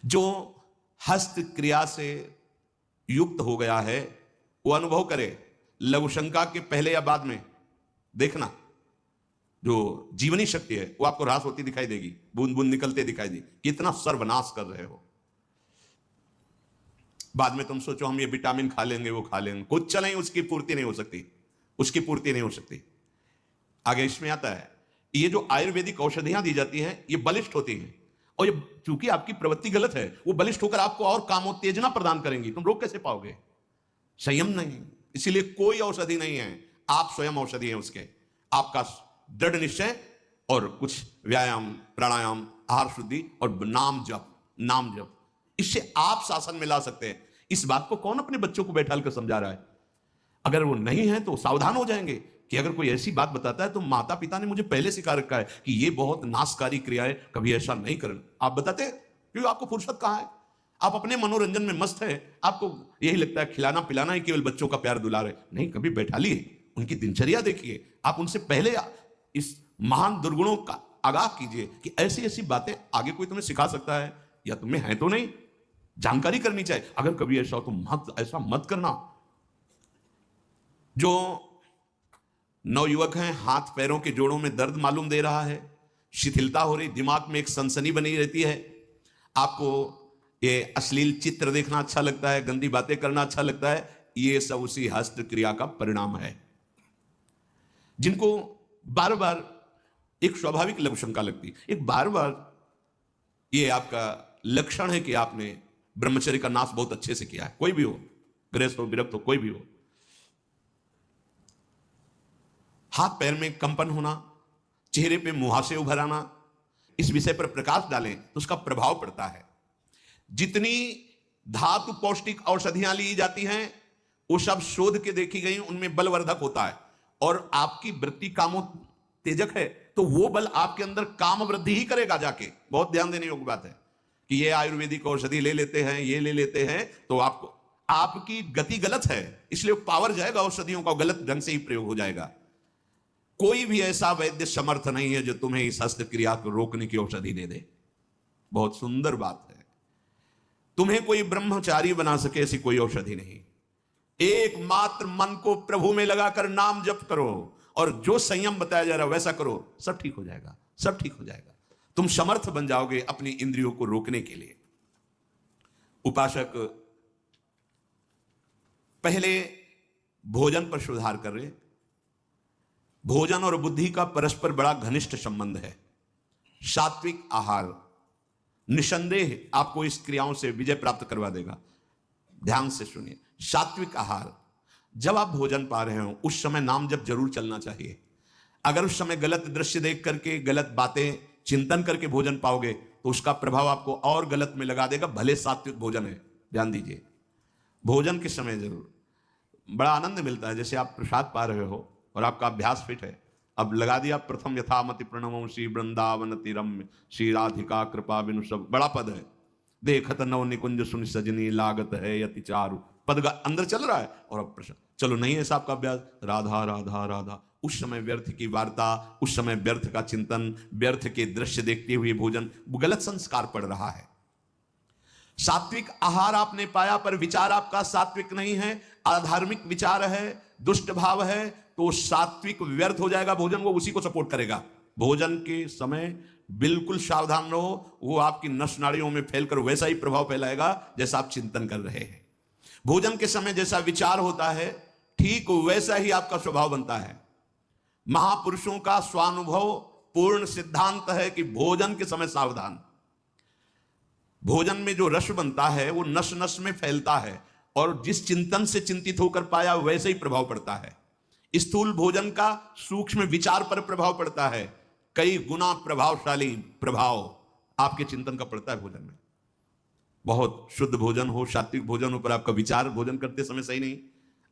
जो हस्त क्रिया से युक्त हो गया है वो अनुभव करे, लघु शंका के पहले या बाद में। देखना जो जीवनी शक्ति है वो आपको ह्रास होती दिखाई देगी, बूंद बूंद निकलते दिखाई देगी, कितना सर्वनाश कर रहे हो। बाद में तुम सोचो हम ये विटामिन खा लेंगे वो खा लेंगे, कुछ नहीं, उसकी पूर्ति नहीं हो सकती, उसकी पूर्ति नहीं हो सकती। आगे इसमें आता है ये जो आयुर्वेदिक औषधियां दी जाती हैं ये बलिष्ठ होती हैं, और ये चूंकि आपकी प्रवृत्ति गलत है वो बलिष्ठ होकर आपको और कामोत्तेजना प्रदान करेंगी, तुम रोक कैसे पाओगे? संयम नहीं। इसीलिए कोई औषधि नहीं है, आप स्वयं औषधि हैं उसके। आपका दृढ़ निश्चय और कुछ व्यायाम, प्राणायाम, आहार शुद्धि और नाम जप, नाम जप, इससे आप शासन में ला सकते हैं। इस बात को कौन अपने बच्चों को बैठाल कर समझा रहा है? अगर वो नहीं है तो सावधान हो जाएंगे कि अगर कोई ऐसी बात बताता है तो माता पिता ने मुझे पहले सिखा रखा है कि ये बहुत नाशकारी क्रिया है, कभी ऐसा नहीं करना। आप बताते हैं क्योंकि आपको फुर्सत कहां है, आप अपने मनोरंजन में मस्त है, आपको यही लगता है खिलाना पिलाना ही केवल बच्चों का प्यार दुलार है। नहीं, कभी बैठा लिए, उनकी दिनचर्या देखिए, आप उनसे पहले इस महान दुर्गुणों का आगाह कीजिए कि ऐसी ऐसी बातें आगे कोई तुम्हें सिखा सकता है या तुम्हें है तो नहीं, जानकारी करनी चाहिए। अगर कभी ऐसा हो तो मत, ऐसा मत करना। जो नवयुवक हैं, हाथ पैरों के जोड़ों में दर्द मालूम दे रहा है, शिथिलता हो रही, दिमाग में एक सनसनी बनी रहती है, आपको ये अश्लील चित्र देखना अच्छा लगता है, गंदी बातें करना अच्छा लगता है, ये सब उसी हस्त क्रिया का परिणाम है। जिनको बार बार एक स्वाभाविक लघु शंका लगती, एक बार बार ये आपका लक्षण है कि आपने ब्रह्मचर्य का नाश बहुत अच्छे से किया है, कोई भी हो, गृहस्थ हो, विरक्त हो, कोई भी हो। हाथ पैर में कंपन होना, चेहरे पे मुहासे उभर आना, इस विषय पर प्रकाश डालें तो उसका प्रभाव पड़ता है। जितनी धातु पौष्टिक औषधियां ली जाती हैं वो सब शोध के देखी गई, उनमें बलवर्धक होता है, और आपकी वृत्ति कामोत्तेजक है तो वो बल आपके अंदर काम वृद्धि ही करेगा जाके। बहुत ध्यान देने योग्य बात है कि ये आयुर्वेदिक औषधि ले लेते हैं, ये ले लेते हैं तो आपको, आपकी गति गलत है, इसलिए पावर जाएगा औषधियों का, गलत ढंग से ही प्रयोग हो जाएगा। कोई भी ऐसा वैद्य समर्थ नहीं है जो तुम्हें इस हस्त क्रिया को रोकने की औषधि दे दे। बहुत सुंदर बात है, तुम्हें कोई ब्रह्मचारी बना सके ऐसी कोई औषधि नहीं। एकमात्र मन को प्रभु में लगाकर नाम जप करो और जो संयम बताया जा रहा है वैसा करो, सब ठीक हो जाएगा, सब ठीक हो जाएगा। तुम समर्थ बन जाओगे अपनी इंद्रियों को रोकने के लिए। उपासक पहले भोजन पर सुधार कर रहे। भोजन और बुद्धि का परस्पर बड़ा घनिष्ठ संबंध है। सात्विक आहार निसंदेह आपको इस क्रियाओं से विजय प्राप्त करवा देगा। ध्यान से सुनिए, सात्विक आहार, जब आप भोजन पा रहे हो उस समय नाम जप जरूर चलना चाहिए। अगर उस समय गलत दृश्य देख करके, गलत बातें चिंतन करके भोजन पाओगे तो उसका प्रभाव आपको और गलत में लगा देगा, भले सात्विक भोजन है। ध्यान दीजिए, भोजन के समय जरूर बड़ा आनंद मिलता है। जैसे आप प्रसाद पा रहे हो और आपका अभ्यास फिट है, अब लगा दिया प्रथम यथामति प्रणमो श्री वृंदावन तिरम्य श्री राधिका कृपा बिनु सब, बड़ा पद है, देखत नव निकुंज सुन सजनी लागत है यति चारु, पद अंदर चल रहा है और अब प्रश्न, चलो नहीं है आपका अभ्यास, राधा राधा राधा, उस समय व्यर्थ की वार्ता, उस समय व्यर्थ का चिंतन, व्यर्थ के दृश्य देखते हुए भोजन, गलत संस्कार पड़ रहा है। सात्विक आहार आपने पाया पर विचार आपका सात्विक नहीं है, अधार्मिक विचार है, दुष्ट भाव है, तो सात्विक व्यर्थ हो जाएगा, भोजन वो उसी को सपोर्ट करेगा। भोजन के समय बिल्कुल सावधान रहो, वो आपकी नस नाड़ियों में फैलकर वैसा ही प्रभाव फैलाएगा जैसा आप चिंतन कर रहे हैं। भोजन के समय जैसा विचार होता है ठीक वैसा ही आपका स्वभाव बनता है। महापुरुषों का स्वानुभव पूर्ण सिद्धांत है कि भोजन के समय सावधान। भोजन में जो रस बनता है वो नस नस में फैलता है और जिस चिंतन से चिंतित होकर पाया वैसे ही प्रभाव पड़ता है। स्थूल भोजन का सूक्ष्म विचार पर प्रभाव पड़ता है, कई गुना प्रभावशाली प्रभाव आपके चिंतन का पड़ता है भोजन में। बहुत शुद्ध भोजन हो, सात्विक भोजन हो, पर आपका विचार भोजन करते समय सही नहीं,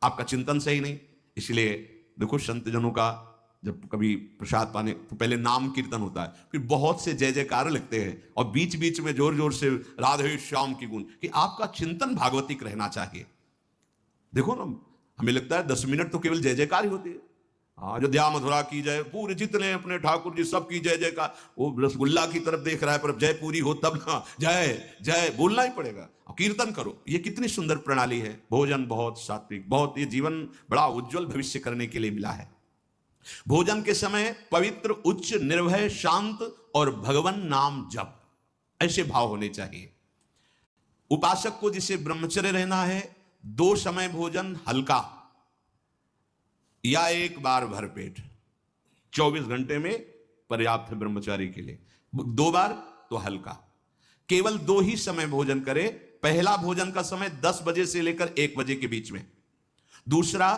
आपका चिंतन सही नहीं। इसलिए देखो, संत जनों का जब कभी प्रसाद पाने तो पहले नाम कीर्तन होता है, फिर बहुत से जय जयकार लगते हैं और बीच बीच में जोर जोर से राधे श्याम की गुण, कि आपका चिंतन भागवतिक रहना चाहिए। देखो ना, हमें लगता है 10 मिनट तो केवल जय जयकार ही होती है, अयोध्या मथुरा की जय, पूरे जितने अपने ठाकुर जी सब की जय जय का, वो रसगुल्ला की तरफ देख रहा है, पर जय पूरी हो तब ना जय जय बोलना ही पड़ेगा, कीर्तन करो। ये कितनी सुंदर प्रणाली है। भोजन बहुत सात्विक, बहुत, ये जीवन बड़ा उज्जवल भविष्य करने के लिए मिला है। भोजन के समय पवित्र, उच्च, निर्भय, शांत और भगवान नाम जप, ऐसे भाव होने चाहिए। उपासक को जिसे ब्रह्मचर्य रहना है, 2 समय भोजन हल्का या 1 बार भरपेट, 24 घंटे में पर्याप्त है ब्रह्मचारी के लिए। 2 बार तो हल्का, केवल 2 ही समय भोजन करे। पहला भोजन का समय 10 बजे से लेकर 1 बजे के बीच में, दूसरा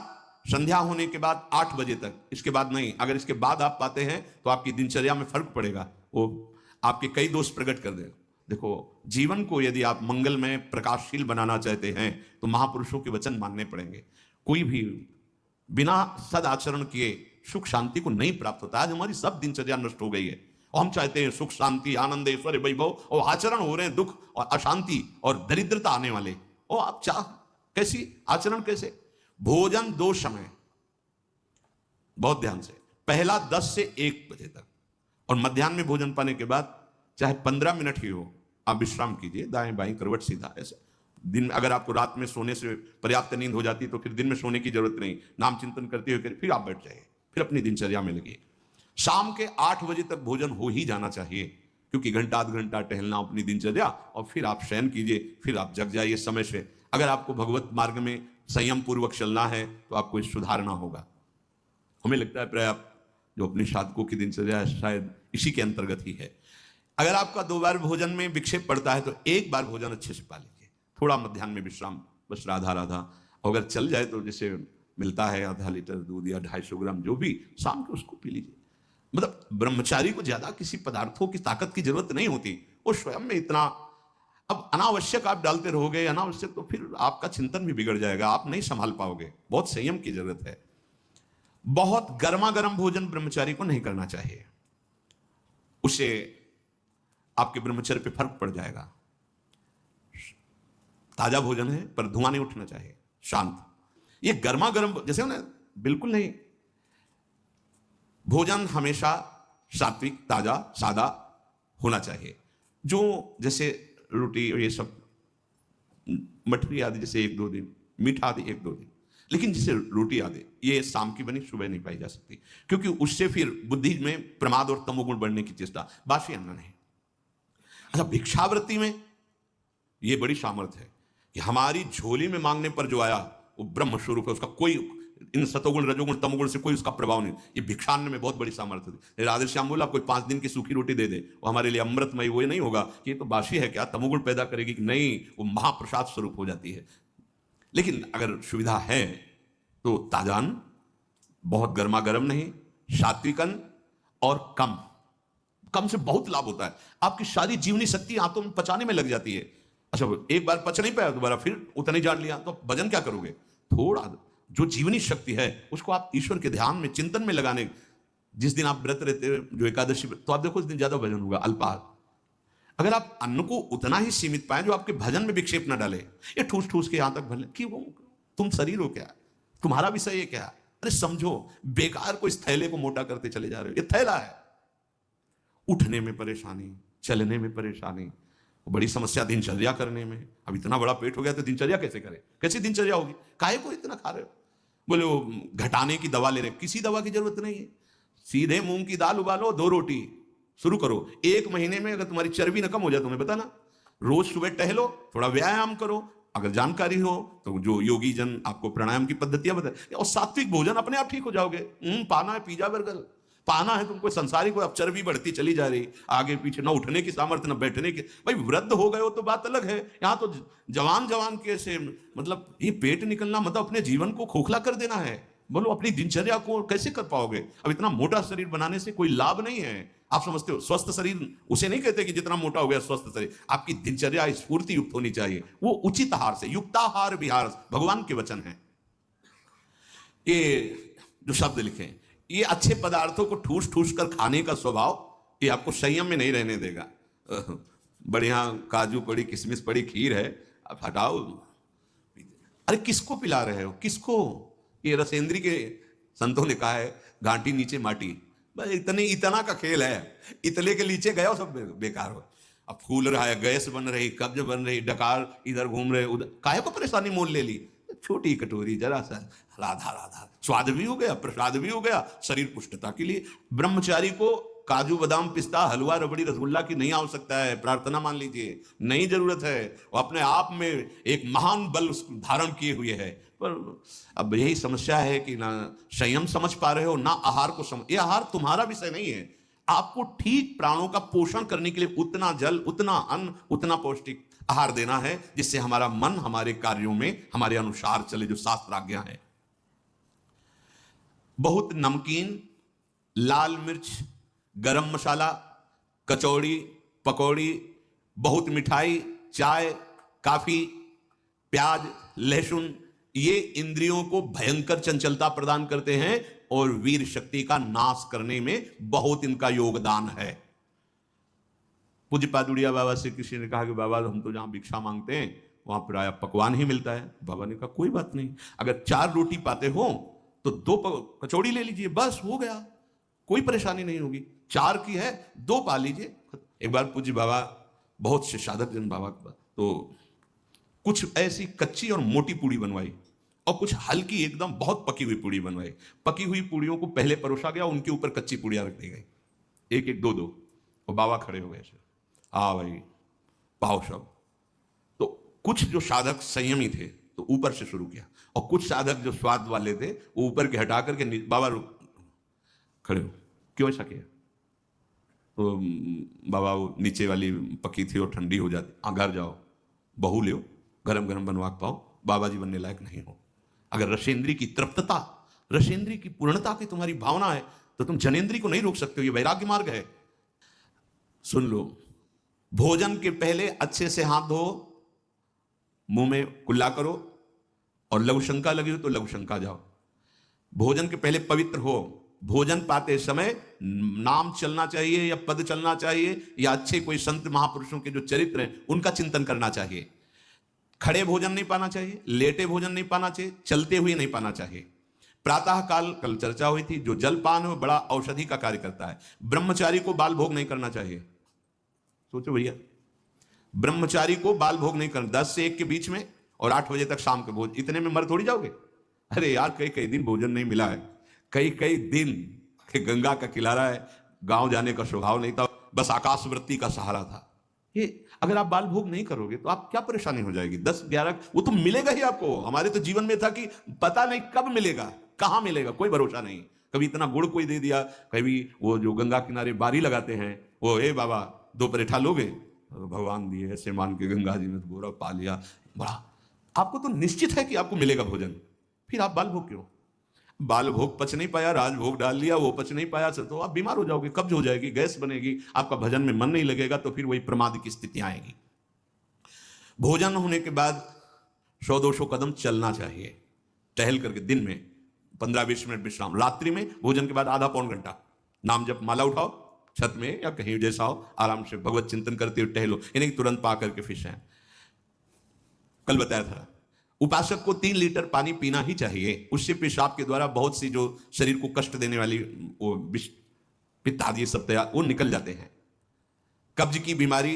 संध्या होने के बाद 8 बजे तक, इसके बाद नहीं। अगर इसके बाद आप पाते हैं तो आपकी दिनचर्या में फर्क पड़ेगा, वो आपके कई दोष प्रकट कर देगा। देखो, जीवन को यदि आप मंगलमय प्रकाशशील बनाना चाहते हैं तो महापुरुषों के वचन मानने पड़ेंगे। कोई भी बिना सदाचरण किए सुख शांति को नहीं प्राप्त होता। आज हमारी सब दिनचर्या नष्ट हो गई है और हम चाहते हैं सुख शांति आनंद ऐश्वर्य वैभव, और आचरण हो रहे हैं दुख और अशांति और दरिद्रता आने वाले। और आप चाह कैसी आचरण, कैसे? भोजन 2 समय, बहुत ध्यान से, पहला 10 से 1 बजे तक, और मध्याह्न में भोजन पाने के बाद चाहे 15 मिनट ही हो, आप विश्राम कीजिए, दाएं बाएं करवट सीधा ऐसे। दिन अगर आपको रात में सोने से पर्याप्त नींद हो जाती है तो फिर दिन में सोने की जरूरत नहीं, नाम चिंतन करते हुए फिर आप बैठ जाइए, फिर अपनी दिनचर्या में लगिए। शाम के 8 बजे तक भोजन हो ही जाना चाहिए, क्योंकि घंटा आध घंटा टहलना अपनी दिनचर्या, और फिर आप शयन कीजिए, फिर आप जग जाइए समय से। अगर आपको भगवत मार्ग में संयम पूर्वक चलना है तो आपको सुधारना होगा। हमें लगता है पर्याप्त जो अपने साधकों की दिनचर्या शायद इसी के अंतर्गत ही है। अगर आपका 2 बार भोजन में विक्षेप पड़ता है तो 1 बार भोजन अच्छे से पा लीजिए, थोड़ा मध्याह्न में विश्राम, बस राधा राधा। अगर चल जाए तो जैसे मिलता है आधा लीटर दूध या 250 ग्राम जो भी, शाम को उसको पी लीजिए। मतलब ब्रह्मचारी को ज्यादा किसी पदार्थों की ताकत की जरूरत नहीं होती, वो स्वयं में इतना। अब अनावश्यक आप डालते रहोगे अनावश्यक, तो फिर आपका चिंतन भी बिगड़ जाएगा, आप नहीं संभाल पाओगे। बहुत संयम की जरूरत है। बहुत गर्मा गर्म भोजन ब्रह्मचारी को नहीं करना चाहिए, उसे आपके ब्रह्मचर्य पे फर्क पड़ जाएगा। ताजा भोजन है पर धुआं नहीं उठना चाहिए, शांत। ये गर्मा गर्म जैसे ना, बिल्कुल नहीं। भोजन हमेशा सात्विक, ताजा, सादा होना चाहिए। जो जैसे रोटी और ये सब मठरी आदि जैसे 1-2 दिन, मीठा आदि 1-2 दिन, लेकिन जैसे रोटी आदि ये शाम की बनी सुबह नहीं पाई जा सकती, क्योंकि उससे फिर बुद्धि में प्रमाद और तमोगुण बढ़ने की चेष्टा। बासी अन्न नहीं। अच्छा, भिक्षावृत्ति में ये बड़ी सामर्थ्य है कि हमारी झोली में मांगने पर जो आया वो ब्रह्म स्वरूप है, उसका कोई इन सतोगुण रजोगुण तमोगुण से कोई उसका प्रभाव नहीं। ये भिक्षान्न में बहुत बड़ी सामर्थ्य है। राधे श्याम बोला कोई 5 दिन की सूखी रोटी दे दे, वो हमारे लिए अमृतमय, वो नहीं होगा कि ये तो बासी है, क्या तमोगुण पैदा करेगी कि नहीं, वो महाप्रसाद स्वरूप हो जाती है। लेकिन अगर सुविधा है तो ताजान, बहुत गर्मा गर्म नहीं, सात्विकन और कम से बहुत लाभ होता है। आपकी सारी जीवनी शक्ति आंतों में पचाने में लग जाती है। अच्छा, एक बार पच नहीं पाया, दोबारा फिर उतना ही जान लिया, तो भजन क्या करोगे? थोड़ा जो जीवनी शक्ति है उसको आप ईश्वर के ध्यान में, चिंतन में लगाने। जिस दिन आप व्रत रहते हो, जो एकादशी, तो आप देखो उस दिन ज्यादा भजन होगा, अल्पाहार। अगर आप अन्न को उतना ही सीमित पाए जो आपके भजन में विक्षेप न डाले, ये ठूस ठूस के यहां तक भले कि वो तुम शरीर हो क्या, तुम्हारा विषय ये क्या? अरे समझो, बेकार को इस थैले को मोटा करते चले जा रहे हो। ये थैला है। उठने में परेशानी, चलने में परेशानी, बड़ी समस्या दिनचर्या करने में। अब इतना बड़ा पेट हो गया तो दिनचर्या कैसे करें? कैसी दिनचर्या होगी? काहे को इतना खा रहे हो? बोले वो घटाने की दवा ले रहे, किसी दवा की जरूरत नहीं है। सीधे मूंग की दाल उबालो, 2 रोटी शुरू करो। 1 महीने में अगर तुम्हारी चर्बी न कम हो जाए, तुम्हें बताना, रोज सुबह टहलो, थोड़ा व्यायाम करो। अगर जानकारी हो तो जो योगी जन आपको प्राणायाम की पद्धतियां बताए, और सात्विक भोजन, अपने आप ठीक हो जाओगे। पाना है पिज्जा बर्गर, पाना है तुमको संसारी को, अब चर्बी बढ़ती चली जा रही, आगे पीछे, ना उठने की सामर्थ्य ना बैठने की। भाई वृद्ध हो गए हो तो बात अलग है, यहां तो जवान कैसे, मतलब ये पेट निकलना मतलब अपने जीवन को खोखला कर देना है। बोलो अपनी दिनचर्या को कैसे कर पाओगे? अब इतना मोटा शरीर बनाने से कोई लाभ नहीं है। आप समझते हो स्वस्थ शरीर उसे नहीं कहते कि जितना मोटा हो गया स्वस्थ शरीर। आपकी दिनचर्या स्फूर्ति युक्त होनी चाहिए, वो उचित आहार से, युक्ताहार विहार, भगवान के वचन है। ये जो शब्द लिखे, ये अच्छे पदार्थों को ठूस ठूस कर खाने का स्वभाव, ये आपको संयम में नहीं रहने देगा। बढ़िया काजू पड़ी, किशमिश पड़ी, खीर है, आप हटाओ। अरे किसको पिला रहे हो, किसको? ये रसेंद्री के संतों ने कहा है, घाटी नीचे माटी, बस इतना का खेल है। इतने के नीचे गए हो सब बेकार हो। अब फूल रहा है, गैस बन रही, कब्ज बन रही, डकार इधर घूम रहे उधर, काहे को परेशानी मोल ले ली। छोटी कटोरी जरा सा राधा राधा, स्वाद भी हो गया, प्रसाद भी हो गया, शरीर पुष्टता के लिए। ब्रह्मचारी को काजू बादाम पिस्ता हलवा रबड़ी रसगुल्ला की नहीं आवश्यकता है, प्रार्थना मान लीजिए, नहीं जरूरत है। वो अपने आप में एक महान बल धारण किए हुए है। पर अब यही समस्या है कि ना संयम समझ पा रहे हो, ना आहार को समझ। ये आहार तुम्हारा विषय नहीं है। आपको ठीक प्राणों का पोषण करने के लिए उतना जल, उतना अन्न, उतना पौष्टिक आहार देना है जिससे हमारा मन हमारे कार्यों में हमारे अनुसार चले, जो शास्त्र आज्ञा है। बहुत नमकीन, लाल मिर्च, गरम मसाला, कचौड़ी, पकौड़ी, बहुत मिठाई, चाय, काफी, प्याज, लहसुन, ये इंद्रियों को भयंकर चंचलता प्रदान करते हैं और वीर शक्ति का नाश करने में बहुत इनका योगदान है। पूज्य पादुड़िया बाबा से किसी ने कहा कि बाबा हम तो जहां भिक्षा मांगते हैं वहां प्रायः पकवान ही मिलता है। बाबा ने कहा कोई बात नहीं, अगर 4 रोटी पाते हो तो 2 कचौड़ी ले लीजिए, बस हो गया, कोई परेशानी नहीं होगी। 4 की है, 2 पा लीजिए। एक बार पूज्य बाबा बहुत से साधक जन बाबा तो कुछ ऐसी कच्ची और मोटी पूड़ी बनवाई और कुछ हल्की एकदम बहुत पकी हुई पूड़ी बनवाई। पकी हुई पूड़ियों को पहले परोसा गया, उनके ऊपर कच्ची पूड़ियां रख दी गई, एक एक 2 2, और बाबा खड़े हो गए, हाँ भाई पाओ सब। तो कुछ जो साधक संयमी थे तो ऊपर से शुरू किया, और कुछ साधक जो स्वाद वाले थे वो ऊपर के हटा करके बाबा खड़े हो, क्यों ऐसा किया? तो बाबा वो नीचे वाली पकी थी और ठंडी हो जाती, घर जाओ बहू ले, गरम गरम बनवा पाओ, बाबा जी बनने लायक नहीं हो। अगर रसेंद्री की तृप्तता, रसेंद्री की पूर्णता की तुम्हारी भावना है तो तुम जनेंद्री को नहीं रोक सकते हो, ये वैराग्य मार्ग है। सुन लो, भोजन के पहले अच्छे से हाथ धो, मुंह में कुल्ला करो, और लघु शंका लगी हो तो लघु शंका जाओ। भोजन के पहले पवित्र हो। भोजन पाते समय नाम चलना चाहिए या पद चलना चाहिए, या अच्छे कोई संत महापुरुषों के जो चरित्र हैं उनका चिंतन करना चाहिए। खड़े भोजन नहीं पाना चाहिए, लेटे भोजन नहीं पाना चाहिए, चलते हुए नहीं पाना चाहिए। प्रातः काल कल चर्चा हुई थी, जो जलपान है बड़ा औषधि का कार्य करता है। ब्रह्मचारी को बाल भोग नहीं करना चाहिए। सोचो भैया, ब्रह्मचारी को बाल भोग नहीं करना, 10 से 1 के बीच में और 8 बजे तक शाम के भोज, इतने में मर थोड़ी जाओगे। अरे यार कई कई दिन भोजन नहीं मिला है, कई कई दिन गंगा का किनारा है, गांव जाने का स्वभाव नहीं था, बस आकाशवृत्ति का सहारा था। ये अगर आप बाल भोग नहीं करोगे तो आप क्या परेशानी हो जाएगी? 10-11 वो तो मिलेगा ही आपको। हमारे तो जीवन में था कि पता नहीं कब मिलेगा, कहां मिलेगा, कोई भरोसा नहीं। कभी इतना गुड़ कोई दे दिया, कभी वो जो गंगा किनारे बारी लगाते हैं वो, ए बाबा 2 परेठा लोगे, भगवान दिए ऐसे मान के गंगा जी में गोरा पा लिया, बड़ा आपको तो निश्चित है कि आपको मिलेगा भोजन, फिर आप बाल भोग क्यों? बाल भोग पच नहीं पाया, राजभोग डाल लिया, वो पच नहीं पाया, तो आप बीमार हो जाओगे, कब्ज हो जाएगी, गैस बनेगी, आपका भजन में मन नहीं लगेगा, तो फिर वही प्रमाद की स्थिति आएगी। भोजन होने के बाद 100-200 कदम चलना चाहिए, टहल करके दिन में 15-20 मिनट विश्राम। रात्रि में भोजन के बाद आधा पौन घंटा नाम जप माला उठाओ, छत में या कहीं जैसा हो, आराम से भगवत चिंतन करते हुए टहलो, यानी तुरंत पा करके फिश है। कल बताया था उपासक को 3 लीटर पानी पीना ही चाहिए, उससे पेशाब के द्वारा बहुत सी जो शरीर को कष्ट देने वाली वो पित्त आदि सब तैयार वो निकल जाते हैं। कब्ज की बीमारी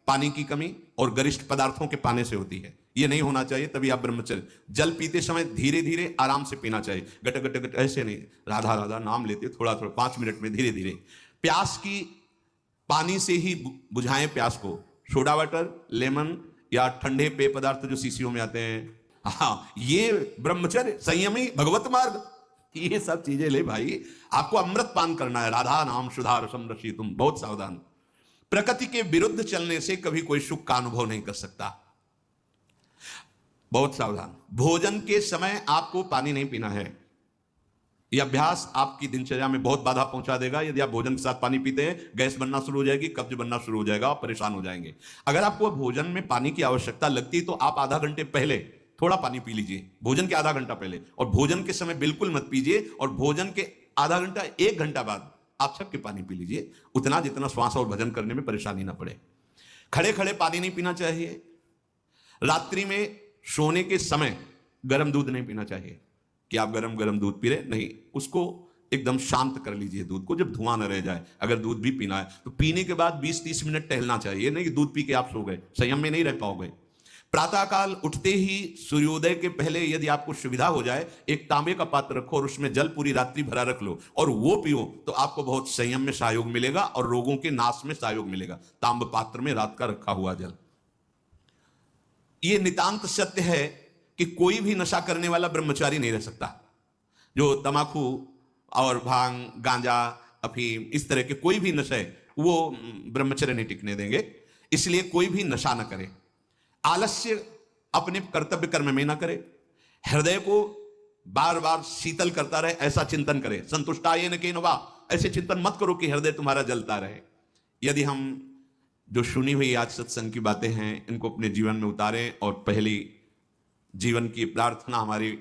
पानी की कमी और गरिष्ठ पदार्थों के पाने से होती है, ये नहीं होना चाहिए। तभी आप ब्रह्मचर्य, जल पीते समय धीरे धीरे आराम से पीना चाहिए, गट गट गट ऐसे नहीं, राधा राधा नाम लेते थोड़ा थोड़ा 5 मिनट में धीरे धीरे। प्यास की पानी से ही बुझाएं प्यास को, सोडा वाटर, लेमन या ठंडे पेय पदार्थ जो शीशियों में आते हैं, हाँ ये ब्रह्मचर्य, संयमी, भगवत मार्ग, ये सब चीजें ले भाई। आपको अमृत पान करना है, राधा नाम सुधा रसम रसी तुम, बहुत सावधान। प्रकृति के विरुद्ध चलने से कभी कोई सुख का अनुभव नहीं कर सकता, बहुत सावधान। भोजन के समय आपको पानी नहीं पीना है, यह अभ्यास आपकी दिनचर्या में बहुत बाधा पहुंचा देगा। यदि आप भोजन के साथ पानी पीते हैं, गैस बनना शुरू हो जाएगी, कब्ज बनना शुरू हो जाएगा, आप परेशान हो जाएंगे। अगर आपको भोजन में पानी की आवश्यकता लगती तो आप आधा घंटे पहले थोड़ा पानी पी लीजिए, भोजन के आधा घंटा पहले, और भोजन के समय बिल्कुल मत पीजिए, और भोजन के आधा घंटा 1 घंटा बाद आप छक के पानी पी लीजिए, उतना जितना श्वास और भजन करने में परेशानी ना पड़े। खड़े खड़े पानी नहीं पीना चाहिए। रात्रि में सोने के समय गर्म दूध नहीं पीना चाहिए कि आप गरम गरम दूध पी रहे, नहीं, उसको एकदम शांत कर लीजिए दूध को, जब धुआं न रह जाए। अगर दूध भी पीना है तो पीने के बाद 20-30 मिनट टहलना चाहिए, नहीं कि दूध पी के आप सो गए, संयम में नहीं रह पाओगे। प्रातःकाल उठते ही सूर्योदय के पहले यदि आपको सुविधा हो जाए, एक तांबे का पात्र रखो और उसमें जल पूरी रात्रि भरा रख लो और वो पियो, तो आपको बहुत संयम में सहयोग मिलेगा और रोगों के नाश में सहयोग मिलेगा। तांब पात्र में रात का रखा हुआ जल। ये नितांत सत्य है कि कोई भी नशा करने वाला ब्रह्मचारी नहीं रह सकता। जो तमाकू और भांग, गांजा, अफीम, इस तरह के कोई भी नशे, वो ब्रह्मचर्य नहीं टिकने देंगे। इसलिए कोई भी नशा न करे, आलस्य अपने कर्तव्य कर्म में ना करे, हृदय को बार बार शीतल करता रहे, ऐसा चिंतन करे। संतुष्टाये न केन वा, ऐसे चिंतन मत करो कि हृदय तुम्हारा जलता रहे। यदि हम जो सुनी हुई आज सत्संग की बातें हैं इनको अपने जीवन में उतारें, और पहली जीवन की प्रार्थना हमारी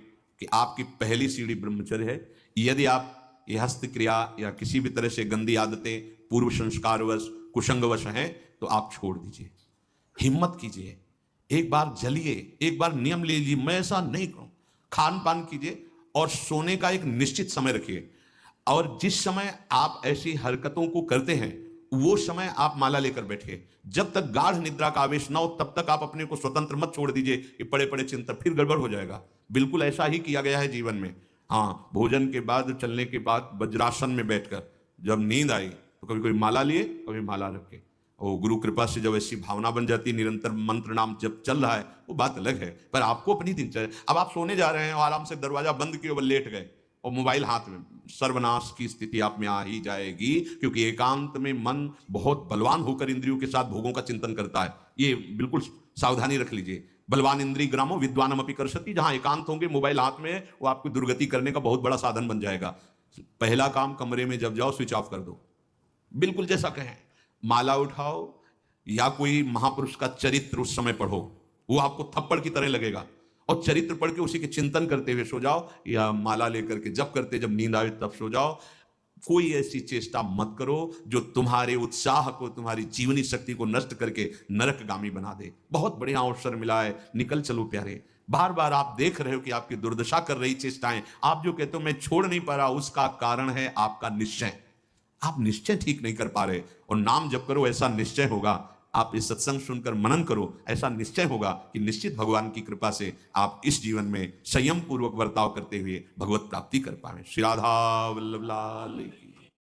कि आपकी पहली सीढ़ी ब्रह्मचर्य है। यदि आप ये हस्त क्रिया या किसी भी तरह से गंदी आदतें पूर्व संस्कारवश, कुसंगवश हैं, तो आप छोड़ दीजिए, हिम्मत कीजिए, एक बार जलिए, एक बार नियम ले लीजिए, मैं ऐसा नहीं करूं। खान पान कीजिए और सोने का एक निश्चित समय रखिए, और जिस समय आप ऐसी हरकतों को करते हैं वो समय आप माला लेकर बैठिए। जब तक गाढ़ निद्रा का आवेश ना हो तब तक आप अपने को स्वतंत्र मत छोड़ दीजिए कि पड़े पड़े चिंतन, फिर गड़बड़ हो जाएगा। बिल्कुल ऐसा ही किया गया है जीवन में। हाँ, भोजन के बाद, चलने के बाद वज्रासन में बैठकर जब नींद आई तो कभी कोई माला लिए, कभी माला रखे। और गुरु कृपा से जब ऐसी भावना बन जाती है, निरंतर मंत्र नाम जब चल रहा है, वो बात अलग है। पर आपको अपनी दिनचर्या, अब आप सोने जा रहे हैं और आराम से दरवाजा बंद किए और लेट गए और मोबाइल हाथ में, सर्वनाश की स्थिति आप में आ ही जाएगी। क्योंकि एकांत में मन बहुत बलवान होकर इंद्रियों के साथ भोगों का चिंतन करता है। ये बिल्कुल सावधानी रख लीजिए। बलवान इंद्रिय ग्रामो विद्वानम अपि कर्षति। जहां एकांत होंगे, मोबाइल हाथ में है, वो आपकी दुर्गति करने का बहुत बड़ा साधन बन जाएगा। पहला काम, कमरे में जब जाओ स्विच ऑफ कर दो, बिल्कुल जैसा कहें। माला उठाओ या कोई महापुरुष का चरित्र उस समय पढ़ो, वो आपको थप्पड़ की तरह लगेगा, और चरित्र पढ़ के उसी के चिंतन करते हुए सो जाओ, या माला लेकर के जब करते जब नींद आए तब सो जाओ। कोई ऐसी चेष्टा मत करो जो तुम्हारे उत्साह को, तुम्हारी जीवनी शक्ति को नष्ट करके नरकगामी बना दे। बहुत बढ़िया अवसर मिला है, निकल चलो प्यारे। बार बार आप देख रहे हो कि आपकी दुर्दशा कर रही चेष्टाएं, आप जो कहते हो मैं छोड़ नहीं पा रहा, उसका कारण है आपका निश्चय। आप निश्चय ठीक नहीं कर पा रहे, और नाम जप करो, ऐसा निश्चय होगा। आप इस सत्संग सुनकर मनन करो, ऐसा निश्चय होगा कि निश्चित भगवान की कृपा से आप इस जीवन में संयम पूर्वक बर्ताव करते हुए भगवत प्राप्ति कर पाए। श्री राधा वल्लभ लाल की।